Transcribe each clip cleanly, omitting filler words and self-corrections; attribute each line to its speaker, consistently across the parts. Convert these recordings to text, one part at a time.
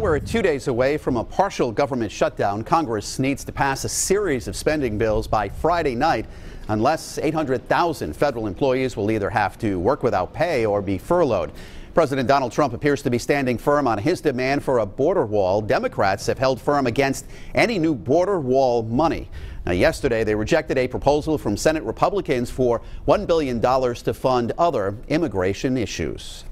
Speaker 1: We're 2 days away from a partial government shutdown. Congress needs to pass a series of spending bills by Friday night, unless 800,000 federal employees will either have to work without pay or be furloughed. President Donald Trump appears to be standing firm on his demand for a border wall. Democrats have held firm against any new border wall money. Now, yesterday, they rejected a proposal from Senate Republicans for $1 billion to fund other immigration issues.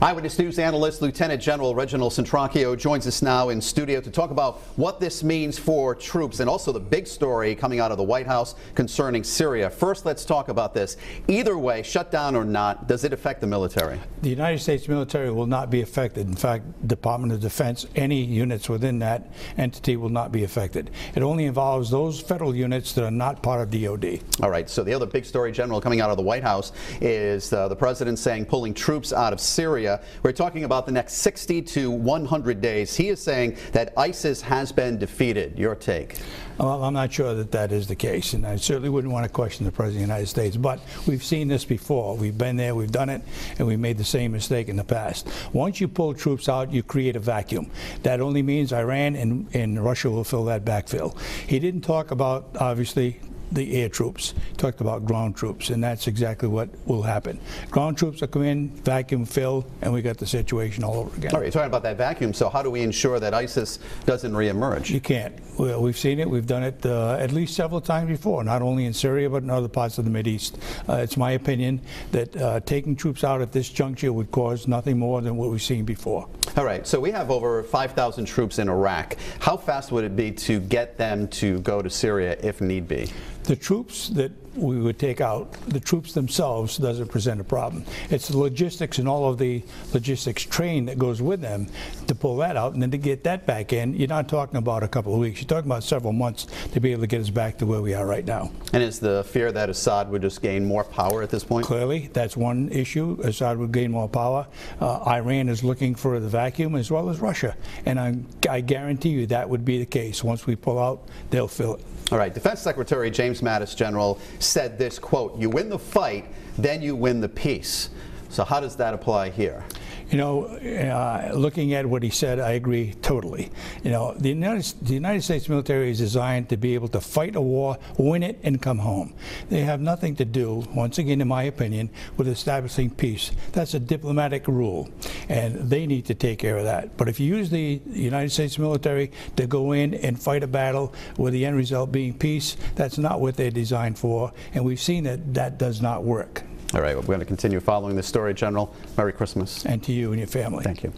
Speaker 1: Eyewitness News analyst Lieutenant General Reginald Centracchio joins us now in studio to talk about what this means for troops and also the big story coming out of the White House concerning Syria. First, let's talk about this. Either way, shutdown or not, does it affect the military?
Speaker 2: The United States military will not be affected. In fact, Department of Defense, any units within that entity will not be affected. It only involves those federal units that are not part of DOD.
Speaker 1: All right, so the other big story, General, coming out of the White House is the president saying pulling troops out of Syria. We're talking about the next 60 to 100 days. He is saying that ISIS has been defeated. Your take?
Speaker 2: Well, I'm not sure that that is the case, and I certainly wouldn't want to question the President of the United States, but we've seen this before. We've been there, we've done it, and we made the same mistake in the past. Once you pull troops out, you create a vacuum. That only means Iran and Russia will fill that backfill. He didn't talk about, obviously, the air troops. He talked about ground troops, and that's exactly what will happen. Ground troops will come in, vacuum fill, and we got the situation all over again.
Speaker 1: All right, you're talking about that vacuum, so how do we ensure that ISIS doesn't reemerge?
Speaker 2: You can't. Well, we've seen it. We've done it at least several times before, not only in Syria but in other parts of the Mideast. It's my opinion that taking troops out at this juncture would cause nothing more than what we've seen before.
Speaker 1: All right, so we have over 5,000 troops in Iraq. How fast would it be to get them to go to Syria if need be?
Speaker 2: The troops that we would take out, the troops themselves doesn't present a problem. It's the logistics and all of the logistics train that goes with them to pull that out, and then to get that back in, you're not talking about a couple of weeks. You're talking about several months to be able to get us back to where we are right now.
Speaker 1: And is the fear that Assad would just gain more power at this point?
Speaker 2: Clearly, that's one issue. Assad would gain more power. Iran is looking for the vacuum as well as Russia. And I guarantee you that would be the case. Once we pull out, they'll fill it.
Speaker 1: All right, Defense Secretary James Mattis, General, said this, quote, "You win the fight, then you win the peace." So how does that apply here?
Speaker 2: You know, looking at what he said, I agree totally. You know, the United States military is designed to be able to fight a war, win it, and come home. They have nothing to do, once again, in my opinion, with establishing peace. That's a diplomatic rule, and they need to take care of that. But if you use the United States military to go in and fight a battle with the end result being peace, that's not what they're designed for, and we've seen that that does not work.
Speaker 1: All right, we're going to continue following this story, General. Merry Christmas.
Speaker 2: And to you and your family.
Speaker 1: Thank you.